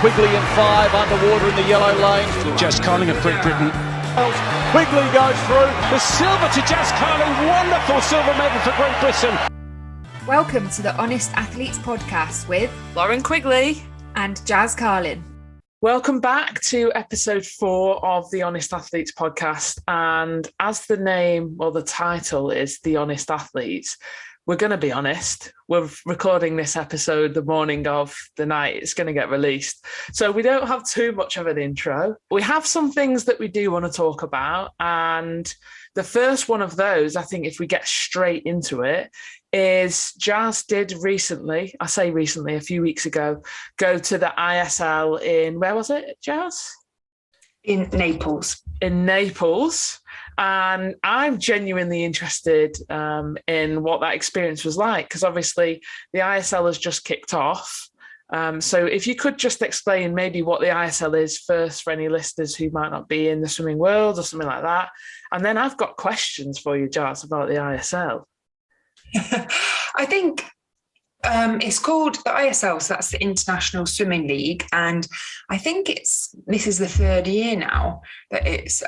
Quigley in 5, underwater in the yellow lane. Jazz Carling of Great Britain. Quigley goes through. The silver to Jazz Carling. Wonderful silver medal for Great Britain. Welcome to the Honest Athletes podcast with Lauren Quigley and Jazz Carling. Welcome back to episode 4 of the Honest Athletes podcast. And as the name, well, the title is The Honest Athletes, we're going to be honest. We're recording this episode the morning of the night it's going to get released. So we don't have too much of an intro. We have some things that we do want to talk about. And the first one of those, I think if we get straight into it, is Jazz did recently, I say recently, a few weeks ago, go to the ISL in, where was it, Jazz? In Naples. In Naples. And I'm genuinely interested in what that experience was like, because obviously the ISL has just kicked off. So if you could just explain maybe what the ISL is first for any listeners who might not be in the swimming world or something like that. And then I've got questions for you, Jazz, about the ISL. I think it's called the ISL, so that's the International Swimming League, and I think this is the third year now that it's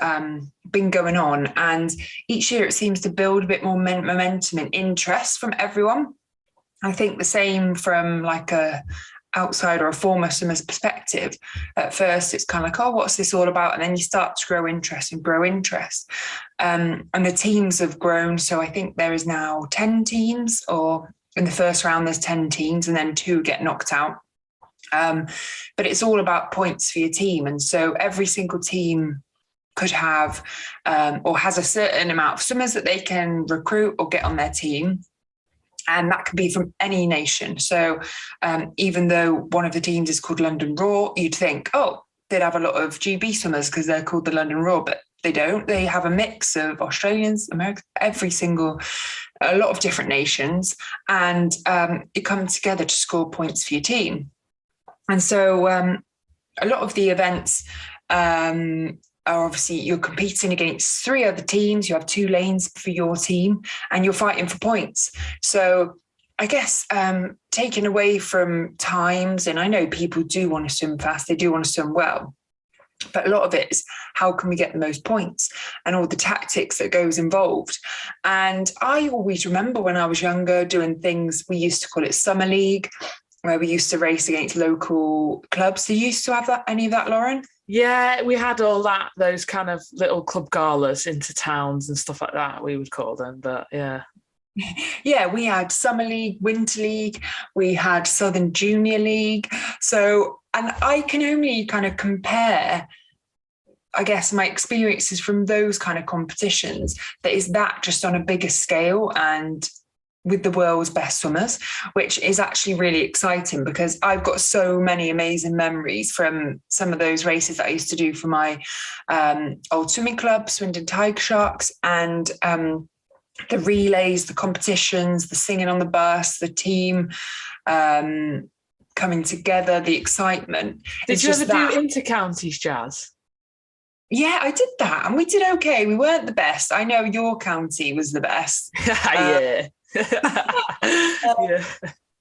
been going on, and each year it seems to build a bit more momentum and interest from everyone. I think the same from like a outsider or a former swimmer's perspective. At first it's kind of like, oh, what's this all about? And then you start to grow interest. And the teams have grown. So I think there is now 10 teams, or in the first round there's 10 teams and then 2 get knocked out. But it's all about points for your team. And so every single team could have or has a certain amount of swimmers that they can recruit or get on their team. And that could be from any nation. So even though one of the teams is called London Raw, you'd think, oh, they'd have a lot of GB swimmers because they're called the London Raw, but they don't. They have a mix of Australians, Americans, a lot of different nations, and you come together to score points for your team. And so a lot of the events are obviously you're competing against 3 other teams. You have 2 lanes for your team and you're fighting for points. So I guess taken away from times, and I know people do want to swim fast, they do want to swim well, but a lot of it is how can we get the most points and all the tactics that goes involved. And I always remember when I was younger doing things, we used to call it Summer League, where we used to race against local clubs. So you used to have any of that, Lauren? Yeah, we had all that, those kind of little club galas into towns and stuff like that, we would call them, but yeah. Yeah, we had Summer League, Winter League, we had Southern Junior League. So, and I can only kind of compare, I guess, my experiences from those kind of competitions, that is that just on a bigger scale and with the world's best swimmers, which is actually really exciting because I've got so many amazing memories from some of those races that I used to do for my old swimming club, Swindon Tiger Sharks, and the relays, the competitions, the singing on the bus, the team coming together, the excitement. Did you ever do inter-counties, Jazz? Yeah, I did that, and we did okay. We weren't the best. I know your county was the best. Yeah. Yeah.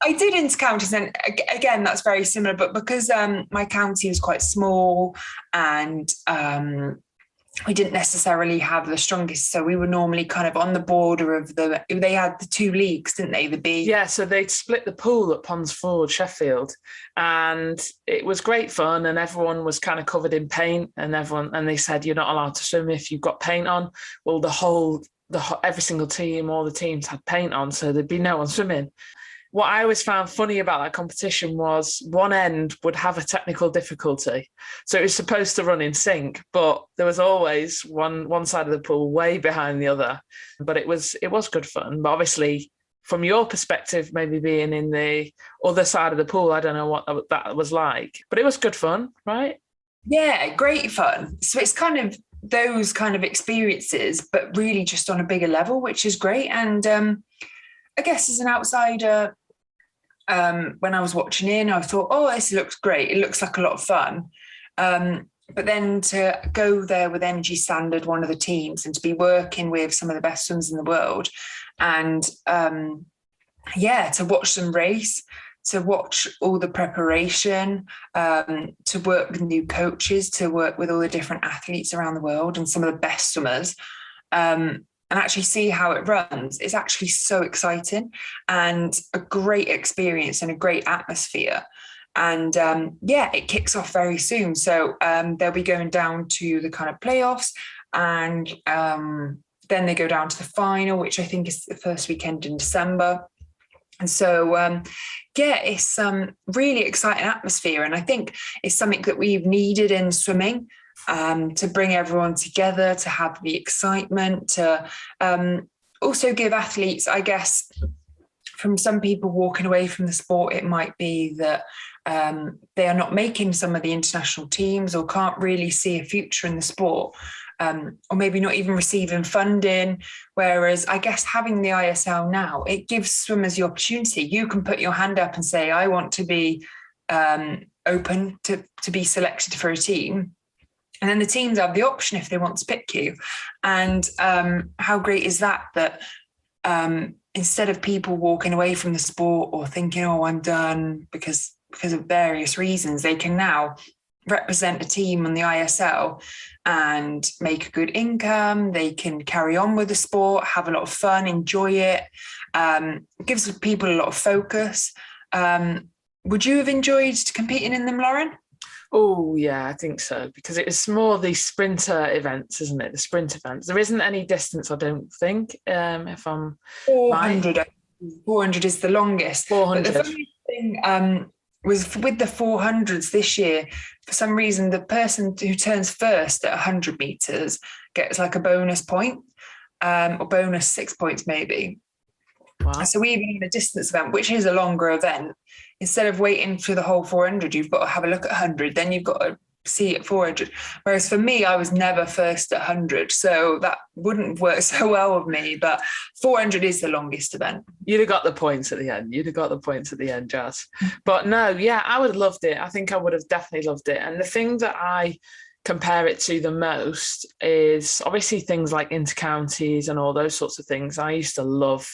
I did inter-counties, and again, that's very similar, but because my county was quite small and we didn't necessarily have the strongest, so we were normally kind of on the border of they had the 2 leagues, didn't they? The B. Yeah, so they'd split the pool at Ponds Ford, Sheffield, and it was great fun, and everyone was kind of covered in paint, and they said you're not allowed to swim if you've got paint on. Well, every single team, all the teams had paint on, so there'd be no one swimming. What I always found funny about that competition was one end would have a technical difficulty. So it was supposed to run in sync, but there was always one side of the pool way behind the other. But it was good fun. But obviously, from your perspective, maybe being in the other side of the pool, I don't know what that was like. But it was good fun, right? Yeah, great fun. So it's kind of those kind of experiences, but really just on a bigger level, which is great. And I guess as an outsider, when I was watching in, I thought, oh, this looks great. It looks like a lot of fun. But then to go there with Energy Standard, one of the teams, and to be working with some of the best swimmers in the world, and to watch them race, to watch all the preparation, to work with new coaches, to work with all the different athletes around the world and some of the best swimmers, and actually see how it runs. It's actually so exciting and a great experience and a great atmosphere. And it kicks off very soon. So they'll be going down to the kind of playoffs, and then they go down to the final, which I think is the first weekend in December. And so, it's really exciting atmosphere. And I think it's something that we've needed in swimming, to bring everyone together, to have the excitement, to also give athletes, I guess, from some people walking away from the sport, it might be that they are not making some of the international teams or can't really see a future in the sport. Or maybe not even receiving funding. Whereas I guess having the ISL now, it gives swimmers the opportunity. You can put your hand up and say, I want to be open to be selected for a team. And then the teams have the option if they want to pick you. And how great is that instead of people walking away from the sport or thinking, oh, I'm done because of various reasons, they can now represent a team on the ISL and make a good income. They can carry on with the sport, have a lot of fun, enjoy it. It gives people a lot of focus. Would you have enjoyed competing in them, Lauren? Oh, yeah, I think so, because it's more the sprinter events, isn't it? The sprint events. There isn't any distance, I don't think, if I'm 400. Right. 400 is the longest. 400. But the funny thing was with the 400s this year, for some reason, the person who turns first at 100 metres gets like a bonus point, or bonus 6 points maybe. Wow. So even in a distance event, which is a longer event, instead of waiting for the whole 400, you've got to have a look at 100, then you've got to see at 400. Whereas for me, I was never first at 100, so that wouldn't work so well with me. But 400 is the longest event. You'd have got the points at the end. Jazz. But no, yeah, I would have loved it. I think I would have definitely loved it. And the thing that I compare it to the most is obviously things like intercounties and all those sorts of things. I used to love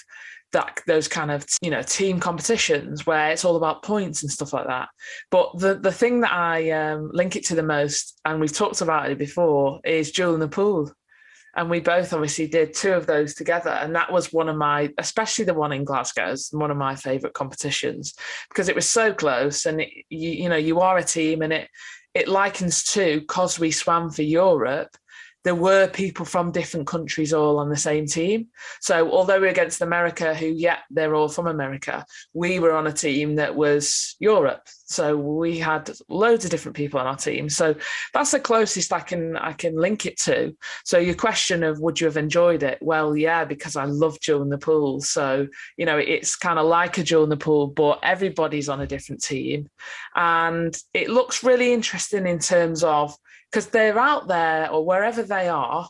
those kind of, team competitions where it's all about points and stuff like that. But the thing that I link it to the most, and we've talked about it before, is Duel in the Pool. And we both obviously did 2 of those together. And that was one of my, especially the one in Glasgow, is one of my favourite competitions because it was so close. And you are a team, and it likens to, because we swam for Europe, there were people from different countries all on the same team. So although we were against America, who, they're all from America, we were on a team that was Europe. So we had loads of different people on our team. So that's the closest I can link it to. So your question of would you have enjoyed it? Well, yeah, because I love Duel in the Pool. So, it's kind of like a Duel in the Pool, but everybody's on a different team. And it looks really interesting in terms of, because they're out there or wherever they are,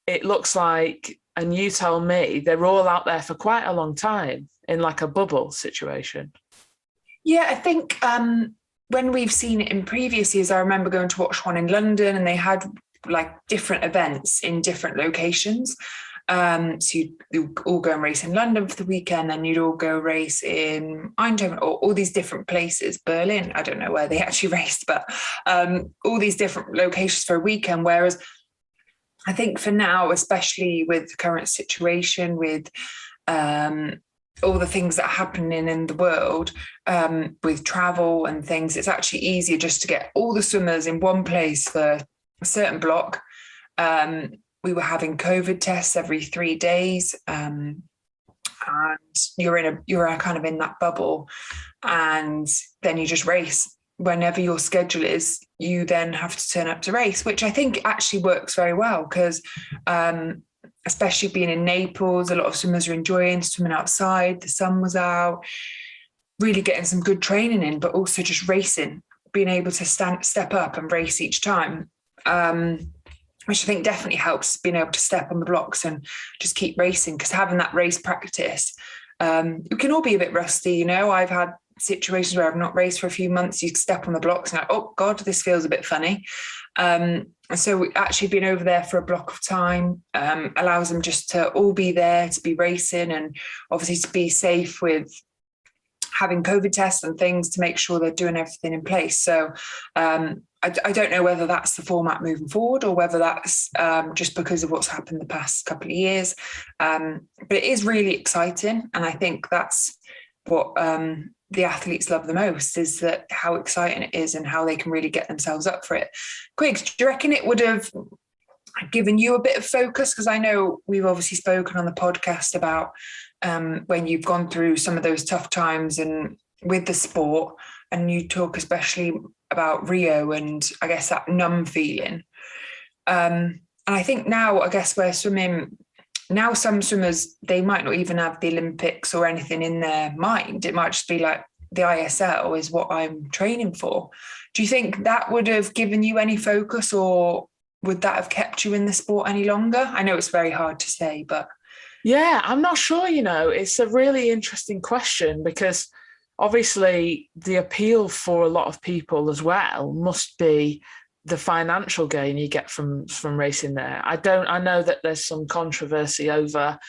it looks like, and you tell me, they're all out there for quite a long time in like a bubble situation. Yeah, I think when we've seen it in previous years, I remember going to watch one in London and they had like different events in different locations. So you'd all go and race in London for the weekend, then you'd all go race in Eindhoven or all these different places, Berlin, I don't know where they actually raced, but all these different locations for a weekend. Whereas I think for now, especially with the current situation, with all the things that are happening in the world, with travel and things, it's actually easier just to get all the swimmers in one place for a certain block. We were having COVID tests every 3 days, and you're kind of in that bubble, and then you just race whenever your schedule is. You then have to turn up to race, which I think actually works very well because, especially being in Naples, a lot of swimmers are enjoying swimming outside. The sun was out, really getting some good training in, but also just racing, being able to step up and race each time. Which I think definitely helps, being able to step on the blocks and just keep racing, because having that race practice, you can all be a bit rusty. I've had situations where I've not raced for a few months. You step on the blocks and oh God, this feels a bit funny. So actually being over there for a block of time allows them just to all be there, to be racing, and obviously to be safe with having COVID tests and things to make sure they're doing everything in place. So I don't know whether that's the format moving forward or whether that's just because of what's happened the past couple of years. But it is really exciting. And I think that's what the athletes love the most, is that how exciting it is and how they can really get themselves up for it. Quiggs, do you reckon it would have given you a bit of focus? Because I know we've obviously spoken on the podcast about when you've gone through some of those tough times and with the sport, and you talk especially about Rio and I guess that numb feeling. And I think now, I guess where swimming, now some swimmers, they might not even have the Olympics or anything in their mind. It might just be like, the ISL is what I'm training for. Do you think that would have given you any focus, or would that have kept you in the sport any longer? I know it's very hard to say, but... Yeah, I'm not sure, it's a really interesting question, because obviously the appeal for a lot of people as well must be the financial gain you get from racing there. I know that there's some controversy over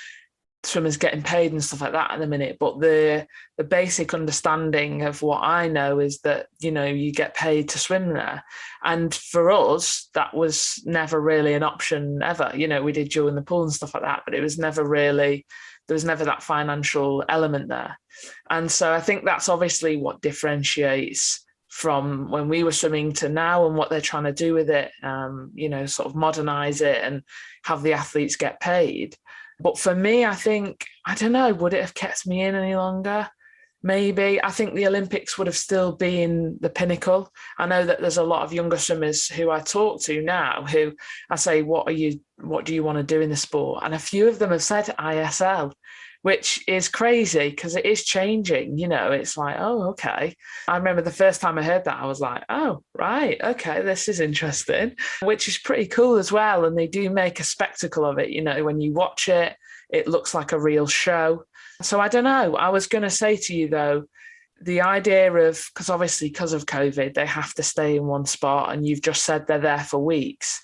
swimmers getting paid and stuff like that at the minute, but the basic understanding of what I know is that, you get paid to swim there. And for us, that was never really an option ever. We did during the pool and stuff like that, but it was never really, there was never that financial element there. And so I think that's obviously what differentiates from when we were swimming to now, and what they're trying to do with it, sort of modernize it and have the athletes get paid. But for me, I think, I don't know, would it have kept me in any longer? Maybe. I think the Olympics would have still been the pinnacle. I know that there's a lot of younger swimmers who I talk to now who I say, what do you want to do in the sport? And a few of them have said ISL, which is crazy because it is changing. It's like, oh, okay. I remember the first time I heard that, I was like, oh, right, okay, this is interesting, which is pretty cool as well. And they do make a spectacle of it. When you watch it, it looks like a real show. So I don't know. I was going to say to you, though, the idea of, because obviously because of COVID, they have to stay in one spot, and you've just said they're there for weeks.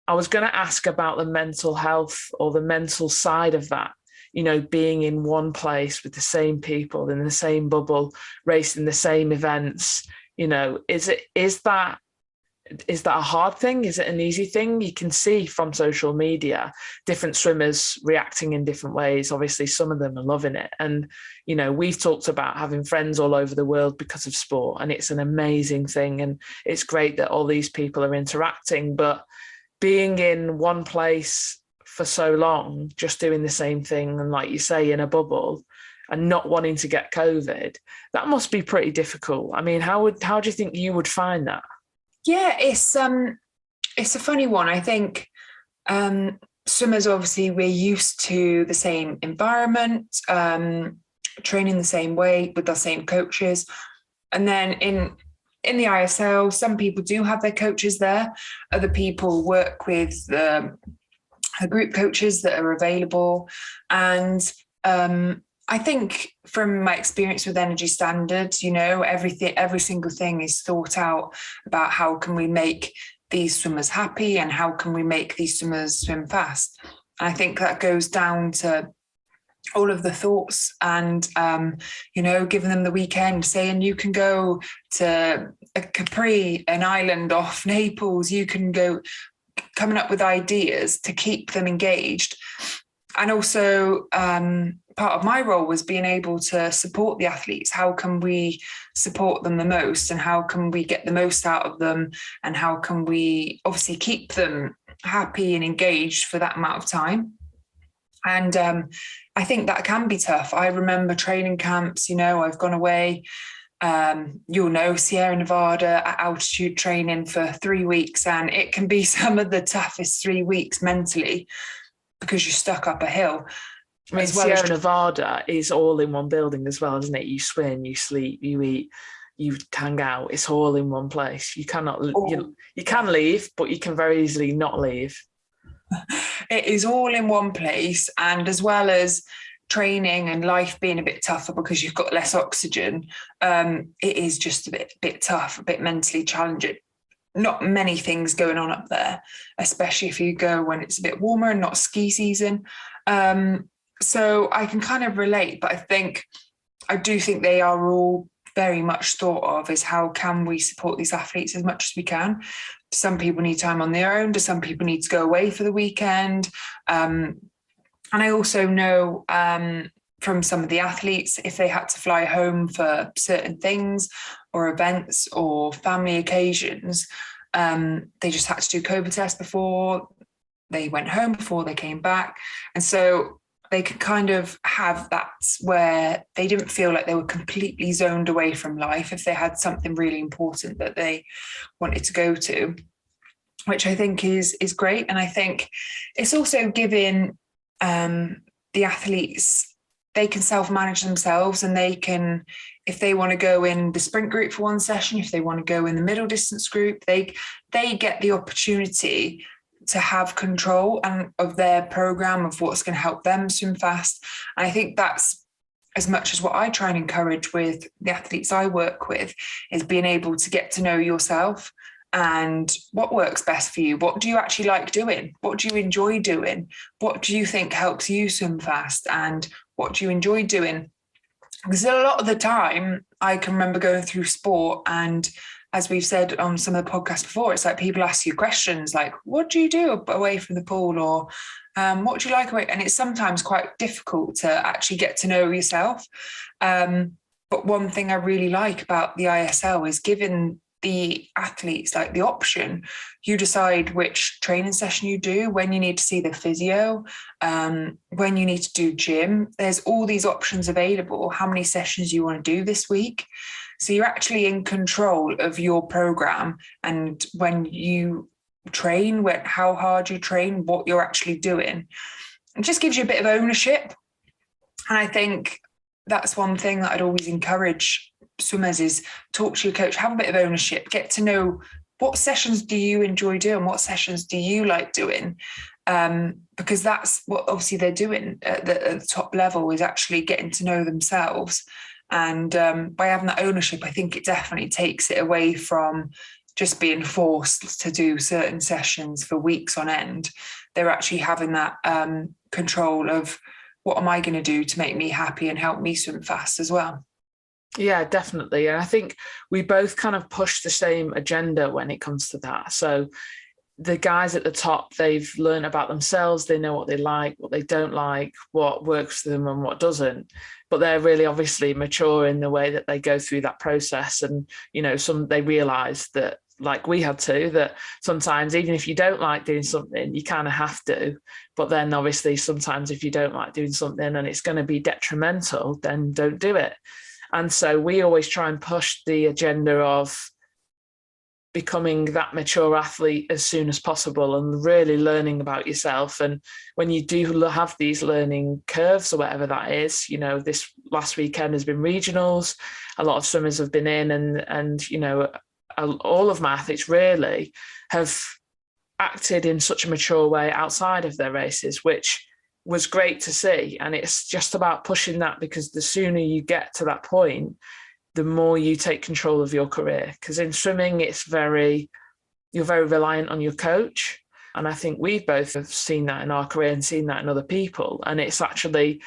I was going to ask about the mental health or the mental side of that. Being in one place with the same people in the same bubble, racing the same events, is that a hard thing? Is it an easy thing? You can see from social media, different swimmers reacting in different ways. Obviously, some of them are loving it. And, we've talked about having friends all over the world because of sport, and it's an amazing thing. And it's great that all these people are interacting, but being in one place for so long, just doing the same thing, and like you say, in a bubble and not wanting to get COVID, that must be pretty difficult. I mean, how do you think you would find that? Yeah, it's a funny one. I think swimmers, obviously, we're used to the same environment, training the same way with the same coaches. And then in the ISL, some people do have their coaches there. Other people work with group coaches that are available. And I think from my experience with Energy Standards, every single thing is thought out about how can we make these swimmers happy and how can we make these swimmers swim fast. And I think that goes down to all of the thoughts and, giving them the weekend, saying you can go to a Capri, an island off Naples, you can go, coming up with ideas to keep them engaged. And also part of my role was being able to support the athletes. How can we support them the most, and how can we get the most out of them, and how can we obviously keep them happy and engaged for that amount of time? And I think that can be tough. I remember training camps, I've gone away, Sierra Nevada at altitude training for 3 weeks, and it can be some of the toughest 3 weeks mentally because you're stuck up a hill. I mean, Sierra Nevada is all in one building as well, isn't it? You swim, you sleep, you eat, you hang out. It's all in one place. You cannot, you can leave, but you can very easily not leave. It is all in one place, and as well as training and life being a bit tougher because you've got less oxygen, it is just a bit tough, a bit mentally challenging. Not many things going on up there, especially if you go when it's a bit warmer and not ski season. So I can kind of relate, but I think I do think they are all very much thought of as how can we support these athletes as much as we can. Some people need time on their own. Do some people need to go away for the weekend? And I also know from some of the athletes, if they had to fly home for certain things or events or family occasions, they just had to do COVID tests before they went home, before they came back. And so they could kind of have that where they didn't feel like they were completely zoned away from life if they had something really important that they wanted to go to, which I think is great. And I think it's also giving the athletes, they can self-manage themselves, and they can, if they want to go in the sprint group for one session, if they want to go in the middle distance group, they get the opportunity to have control of their program, of what's going to help them swim fast. And I think that's as much as what I try and encourage with the athletes I work with, is being able to get to know yourself and what works best for you. What do you actually like doing? What do you enjoy doing? What do you think helps you swim fast? And what do you enjoy doing? Because a lot of the time I can remember going through sport, and as we've said on some of the podcasts before, it's like people ask you questions like, what do you do away from the pool? Or what do you like away? And it's sometimes quite difficult to actually get to know yourself. But one thing I really like about the ISL is giving the athletes like the option. You decide which training session you do, when you need to see the physio, when you need to do gym. There's all these options available, how many sessions you want to do this week. So you're actually in control of your program, and when you train, how hard you train, what you're actually doing. It just gives you a bit of ownership. And I think that's one thing that I'd always encourage swimmers is talk to your coach, have a bit of ownership, get to know what sessions do you enjoy doing, what sessions do you like doing, because that's what obviously they're doing at the top level, is actually getting to know themselves. And by having that ownership, I think it definitely takes it away from just being forced to do certain sessions for weeks on end. They're actually having that control of what am I going to do to make me happy and help me swim fast as well. Yeah, definitely. And I think we both kind of push the same agenda when it comes to that. So the guys at the top, they've learned about themselves. They know what they like, what they don't like, what works for them and what doesn't. But they're really obviously mature in the way that they go through that process. And, they realise that, like we had to, that sometimes even if you don't like doing something, you kind of have to. But then obviously sometimes if you don't like doing something and it's going to be detrimental, then don't do it. And so we always try and push the agenda of becoming that mature athlete as soon as possible and really learning about yourself. And when you do have these learning curves or whatever that is, this last weekend has been regionals. A lot of swimmers have been in and all of my athletes really have acted in such a mature way outside of their races, which was great to see. And it's just about pushing that, because the sooner you get to that point, the more you take control of your career. Because in swimming, you're very reliant on your coach. And I think we both have seen that in our career and seen that in other people. And it's actually,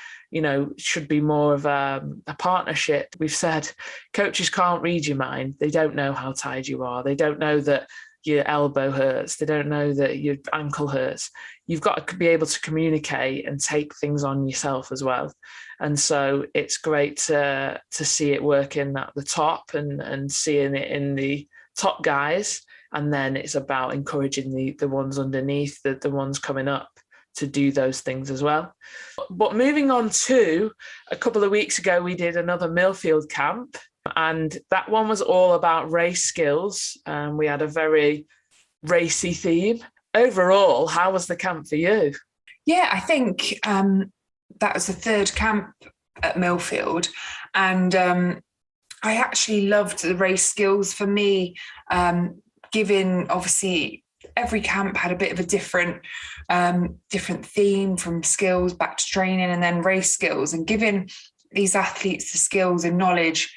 should be more of a partnership. We've said coaches can't read your mind. They don't know how tired you are. They don't know that your elbow hurts. They don't know that your ankle hurts. You've got to be able to communicate and take things on yourself as well. And so it's great to see it working at the top and seeing it in the top guys. And then it's about encouraging the ones underneath, the ones coming up, to do those things as well. But moving on to a couple of weeks ago, we did another Millfield camp. And that one was all about race skills. We had a very racy theme. Overall, how was the camp for you? Yeah, I think that was the third camp at Millfield. And I actually loved the race skills. For me, given obviously every camp had a bit of a different theme, from skills back to training and then race skills, and giving these athletes the skills and knowledge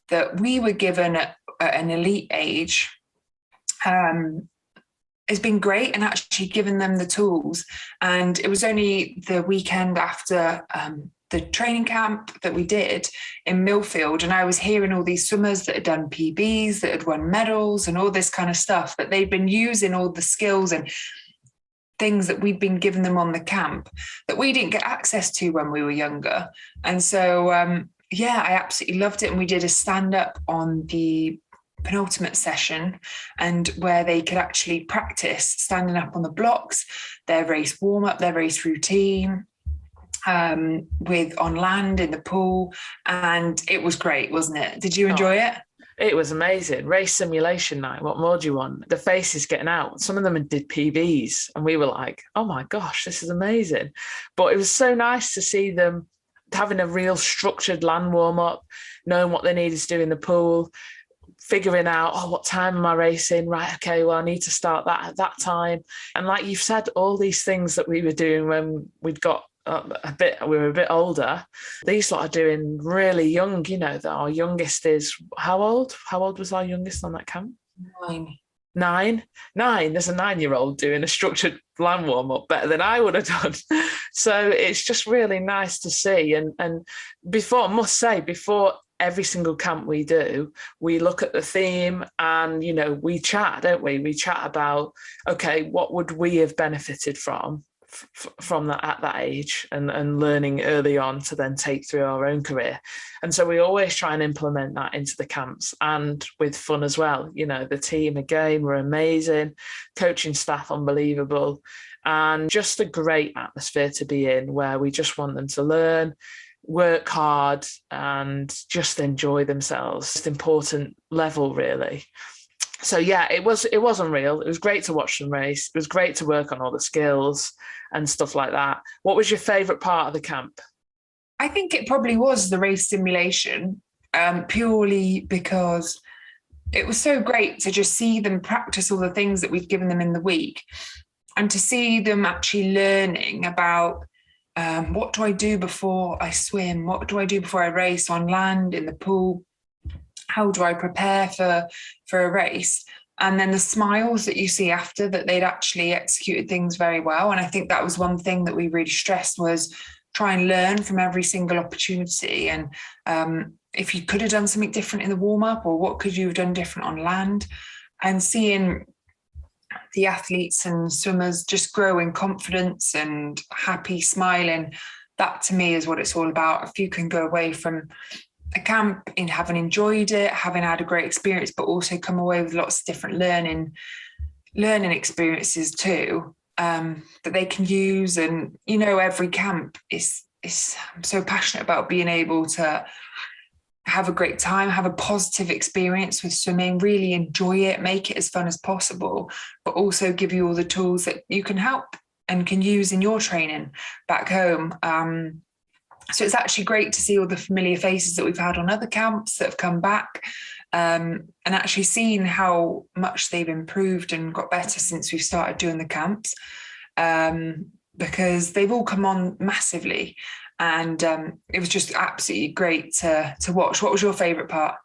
that we were given at an elite age has been great, and actually given them the tools. And it was only the weekend after the training camp that we did in Millfield, and I was hearing all these swimmers that had done PBs, that had won medals and all this kind of stuff, that they'd been using all the skills and things that we'd been giving them on the camp that we didn't get access to when we were younger. And so, I absolutely loved it. And we did a stand-up on the penultimate session, and where they could actually practice standing up on the blocks, their race warm-up, their race routine, with on land in the pool. And it was great, wasn't it? Did you enjoy it? It was amazing. Race simulation night. What more do you want? The faces getting out. Some of them did PBs and we were like, oh my gosh, this is amazing. But it was so nice to see them having a real structured land warm up, knowing what they needed to do in the pool, figuring out, what time am I racing? Right, okay, well, I need to start that at that time. And like you've said, all these things that we were doing when we were a bit older, these lot are doing really young, that our youngest is, how old? How old was our youngest on that camp? 9. There's a 9-year-old doing a structured land warm-up better than I would have done. So it's just really nice to see. And before every single camp we do, we look at the theme and, we chat, don't we? We chat about, okay, what would we have benefited from that at that age, and learning early on to then take through our own career. And so we always try and implement that into the camps, and with fun as well. The team again were amazing, coaching staff unbelievable, and just a great atmosphere to be in, where we just want them to learn, work hard, and just enjoy themselves. It's an important level, really. So yeah, it was unreal. It was great to watch them race. It was great to work on all the skills and stuff like that. What was your favourite part of the camp? I think it probably was the race simulation, purely because it was so great to just see them practice all the things that we've given them in the week, and to see them actually learning about what do I do before I swim? What do I do before I race on land, in the pool? How do I prepare for a race? And then the smiles that you see after, that they'd actually executed things very well. And I think that was one thing that we really stressed, was try and learn from every single opportunity. And if you could have done something different in the warm-up, or what could you have done different on land, and seeing the athletes and swimmers just grow in confidence and happy, smiling, that to me is what it's all about. If you can go away from a camp in having enjoyed it, having had a great experience, but also come away with lots of different learning experiences too, that they can use. And every camp is I'm so passionate about being able to have a great time, have a positive experience with swimming, really enjoy it, make it as fun as possible, but also give you all the tools that you can help and can use in your training back home. So it's actually great to see all the familiar faces that we've had on other camps that have come back, and actually seeing how much they've improved and got better since we've started doing the camps, because they've all come on massively. And it was just absolutely great to watch. What was your favourite part?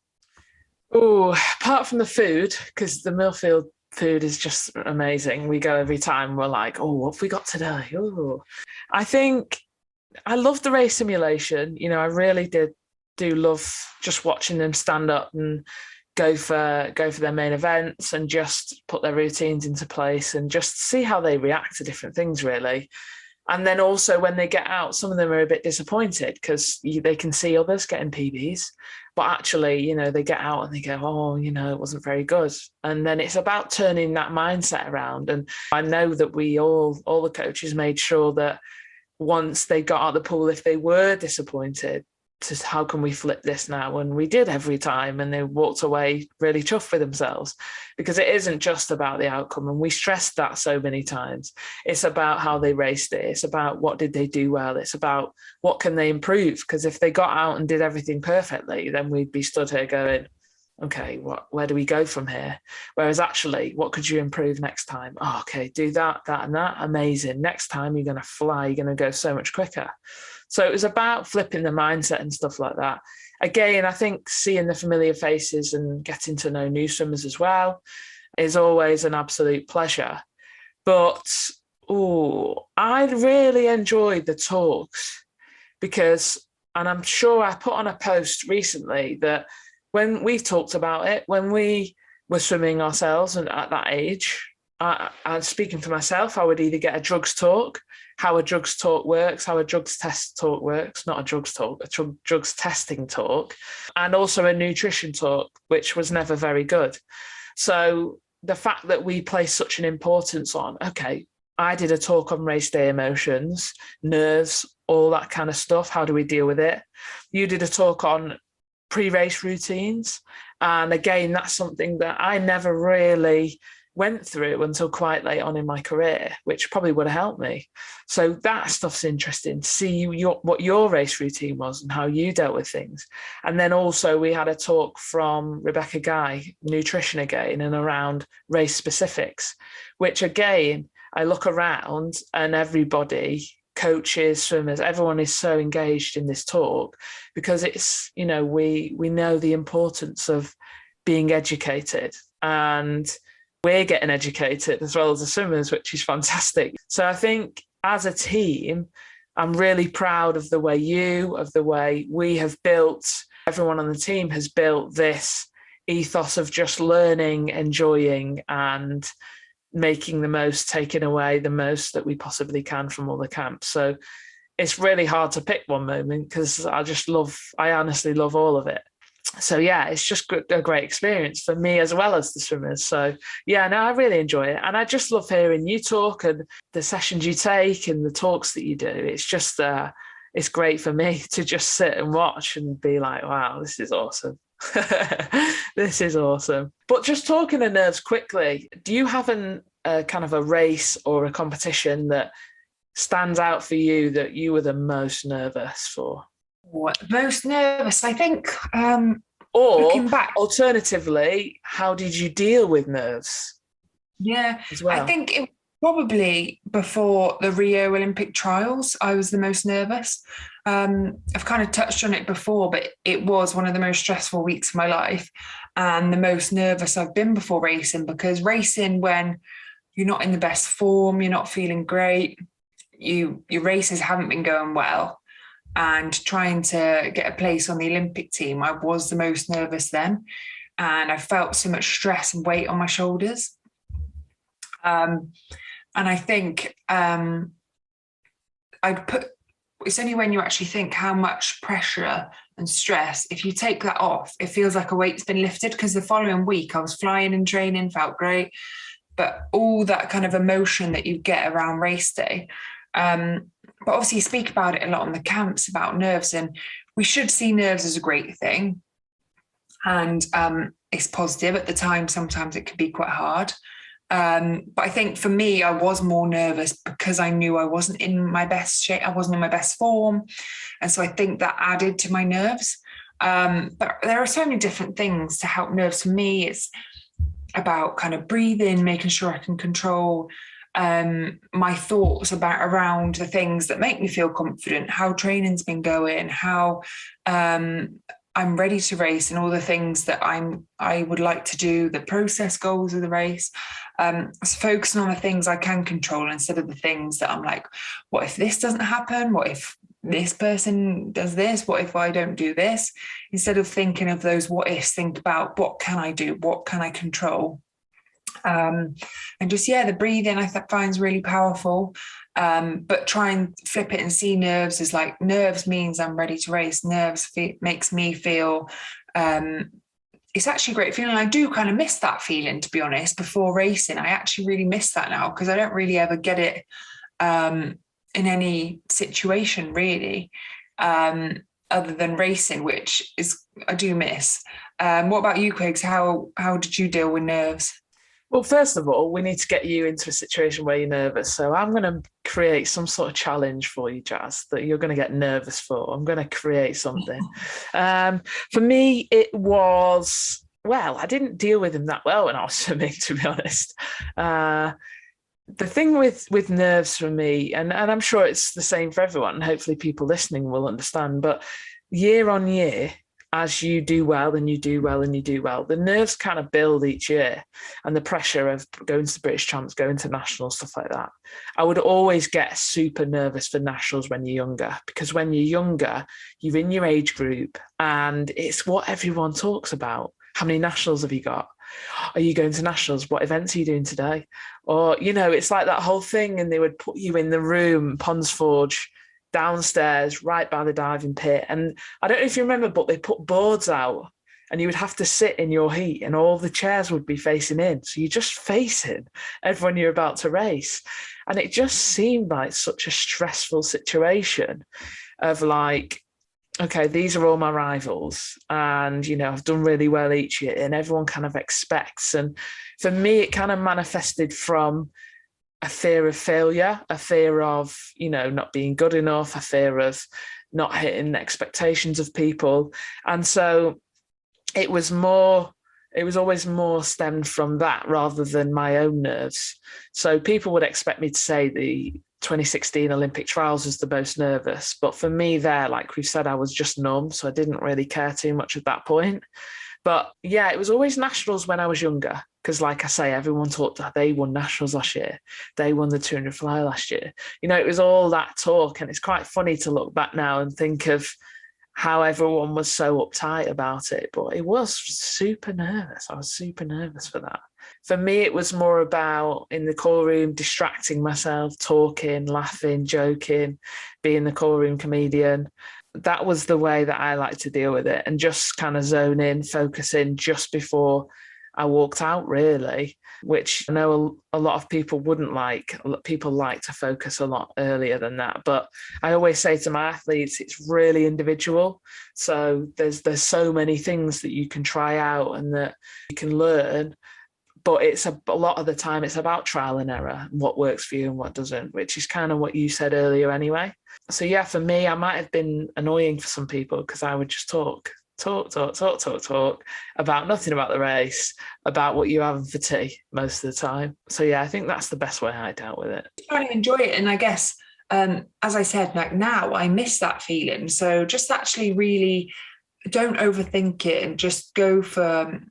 Oh, apart from the food, because the Millfield food is just amazing. We go every time, we're like, oh, what have we got today? Oh, I think I love the race simulation. I really do love just watching them stand up and go for their main events, and just put their routines into place, and just see how they react to different things, really. And then also when they get out, some of them are a bit disappointed because they can see others getting PBs, but actually, they get out and they go, oh, it wasn't very good. And then it's about turning that mindset around. And I know that we all the coaches made sure that once they got out of the pool, if they were disappointed, to how can we flip this now? And we did every time, and they walked away really chuffed with themselves, because it isn't just about the outcome. And we stressed that so many times. It's about how they raced it. It's about what did they do well. It's about what can they improve, because if they got out and did everything perfectly, then we'd be stood here going, okay, where do we go from here? Whereas actually, what could you improve next time? Oh, okay, do that, and that. Amazing. Next time you're going to fly. You're going to go so much quicker. So it was about flipping the mindset and stuff like that. Again, I think seeing the familiar faces and getting to know new swimmers as well is always an absolute pleasure. But I really enjoyed the talks because, and I'm sure I put on a post recently that when we've talked about it, when we were swimming ourselves and at that age, I'm speaking for myself, I would either get a drugs talk, how a drugs talk works, how a drugs test talk works, not a drugs talk, a drugs testing talk, and also a nutrition talk, which was never very good. So the fact that we place such an importance on, okay, I did a talk on race day emotions, nerves, all that kind of stuff. How do we deal with it? You did a talk on pre-race routines. And again, that's something that I never really went through until quite late on in my career, which probably would have helped me. So that stuff's interesting to see what your race routine was and how you dealt with things. And then also we had a talk from Rebecca Guy, nutrition again, and around race specifics, which again, I look around and everybody, coaches, swimmers, everyone is so engaged in this talk because it's, we know the importance of being educated, and we're getting educated as well as the swimmers, which is fantastic. So I think as a team, I'm really proud of the way we have built, everyone on the team has built this ethos of just learning, enjoying, and making the most, taking away the most that we possibly can from all the camps. So it's really hard to pick one moment because I honestly love all of it. So yeah, it's just a great experience for me as well as the swimmers. So yeah, no, I really enjoy it. And I just love hearing you talk and the sessions you take and the talks that you do. It's just, it's great for me to just sit and watch and be like, wow, this is awesome. This is awesome. But just talking of nerves quickly, do you have a kind of a race or a competition that stands out for you that you were the most nervous for? Most nervous, I think. Or looking back, alternatively, how did you deal with nerves? Yeah, as well? I think it probably before the Rio Olympic trials, I was the most nervous. I've kind of touched on it before, but it was one of the most stressful weeks of my life and the most nervous I've been before racing, because racing when you're not in the best form, you're not feeling great, your races haven't been going well, and trying to get a place on the Olympic team, I was the most nervous then. And I felt so much stress and weight on my shoulders. And I think it's only when you actually think how much pressure and stress, if you take that off, it feels like a weight's been lifted, because the following week I was flying and training, felt great. But all that kind of emotion that you get around race day, but obviously you speak about it a lot on the camps about nerves, and we should see nerves as a great thing. And it's positive. At the time, sometimes it can be quite hard. But I think for me, I was more nervous because I knew I wasn't in my best shape. I wasn't in my best form. And so I think that added to my nerves. But there are so many different things to help nerves. For me, it's about kind of breathing, making sure I can control my thoughts around the things that make me feel confident, how training's been going, how I'm ready to race, and all the things that I would like to do, the process goals of the race. So focusing on the things I can control instead of the things that I'm like, what if this doesn't happen? What if this person does this? What if I don't do this? Instead of thinking of those what ifs, think about what can I do? What can I control? And just, the breathing I find is really powerful. But try and flip it and see nerves as like, nerves means I'm ready to race. Nerves makes me feel it's actually a great feeling. I do kind of miss that feeling, to be honest, before racing. I actually really miss that now, because I don't really ever get it in any situation really, other than racing, which is I do miss. What about you, Quiggs? How did you deal with nerves? Well, first of all, we need to get you into a situation where you're nervous. So I'm going to create some sort of challenge for you, Jazz, that you're going to get nervous for. I'm going to create something. For me, it was, I didn't deal with them that well when I was swimming, to be honest. The thing with nerves for me, and I'm sure it's the same for everyone, and hopefully people listening will understand, but year on year, as you do well and you do well and you do well, the nerves kind of build each year, and the pressure of going to the British Champs, going to nationals, stuff like that. I would always get super nervous for nationals when you're younger, because when you're younger, you're in your age group and it's what everyone talks about. How many nationals have you got? Are you going to nationals? What events are you doing today? Or, it's like that whole thing, and they would put you in the room, Ponds Forge, downstairs, right by the diving pit. And I don't know if you remember, but they put boards out and you would have to sit in your heat and all the chairs would be facing in. So you're just facing everyone you're about to race. And it just seemed like such a stressful situation of like, okay, these are all my rivals and, I've done really well each year and everyone kind of expects. And for me, it kind of manifested from a fear of failure, a fear of, not being good enough, a fear of not hitting the expectations of people. And so it was always more stemmed from that rather than my own nerves. So people would expect me to say the 2016 Olympic trials was the most nervous. But for me there, like we've said, I was just numb. So I didn't really care too much at that point. But yeah, it was always nationals when I was younger. Because like I say, everyone talked, they won nationals last year. They won the 200 fly last year. It was all that talk. And it's quite funny to look back now and think of how everyone was so uptight about it. But it was super nervous. I was super nervous for that. For me, it was more about in the call room, distracting myself, talking, laughing, joking, being the call room comedian. That was the way that I like to deal with it, and just kind of zone in, focus in just before I walked out, really, which I know a lot of people wouldn't like. People like to focus a lot earlier than that. But I always say to my athletes, it's really individual. So there's so many things that you can try out and that you can learn. But it's a lot of the time, it's about trial and error, and what works for you and what doesn't, which is kind of what you said earlier anyway. So yeah, for me, I might have been annoying for some people because I would just talk about nothing about the race, about what you're having for tea most of the time. So yeah, I think that's the best way I dealt with it. Trying to enjoy it. And I guess, as I said, like now I miss that feeling. So just actually really don't overthink it and just go for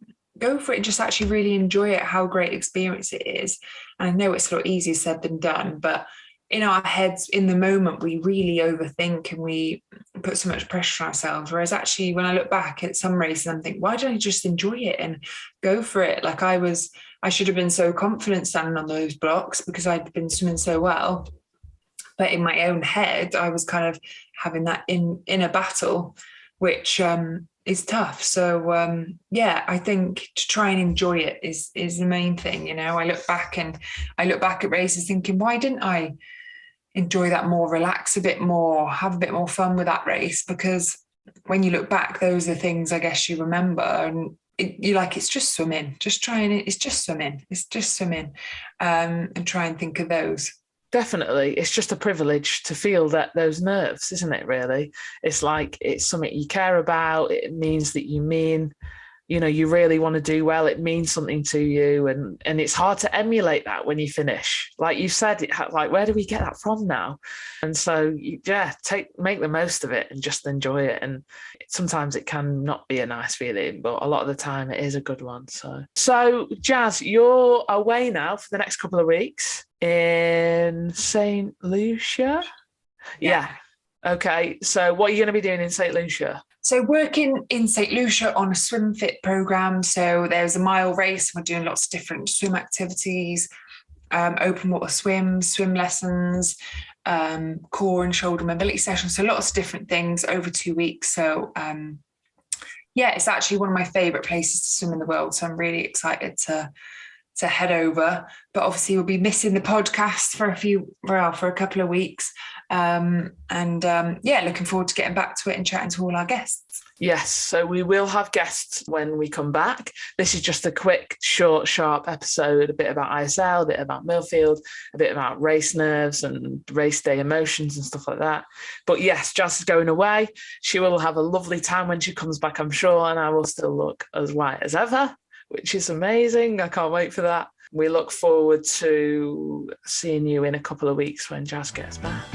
it and just actually really enjoy it, how great experience it is. And I know it's a lot easier said than done, but in our heads in the moment, we really overthink and we put so much pressure on ourselves. Whereas actually, when I look back at some races, I'm thinking, why don't I just enjoy it and go for it? Like I should have been so confident standing on those blocks because I'd been swimming so well. But in my own head, I was kind of having that inner battle, which is tough. So I think to try and enjoy it is the main thing. I look back at races thinking, why didn't I enjoy that more, relax a bit more, have a bit more fun with that race? Because when you look back, those are things I guess you remember, and it's just swimming. It's just swimming, and try and think of those. Definitely. It's just a privilege to feel those nerves, isn't it, really? It's like it's something you care about. It means that you really want to do well. It means something to you. And it's hard to emulate that when you finish. Like you said, where do we get that from now? And so, make the most of it and just enjoy it. And sometimes it can not be a nice feeling, but a lot of the time it is a good one. So Jazz, you're away now for the next couple of weeks in St. Lucia. Yeah. Okay. So what are you going to be doing in St. Lucia? So working in St. Lucia on a swim fit program. So there's a mile race. We're doing lots of different swim activities, open water swim lessons, core and shoulder mobility sessions. So lots of different things over 2 weeks. So it's actually one of my favorite places to swim in the world. So I'm really excited to head over, but obviously we'll be missing the podcast for a couple of weeks. Looking forward to getting back to it and chatting to all our guests. Yes, so we will have guests when we come back. This is just a quick, short, sharp episode, a bit about ISL, a bit about Millfield, a bit about race nerves and race day emotions and stuff like that. But yes, Jazz is going away. She will have a lovely time when she comes back, I'm sure, and I will still look as white as ever, which is amazing. I can't wait for that. We look forward to seeing you in a couple of weeks when Jazz gets back.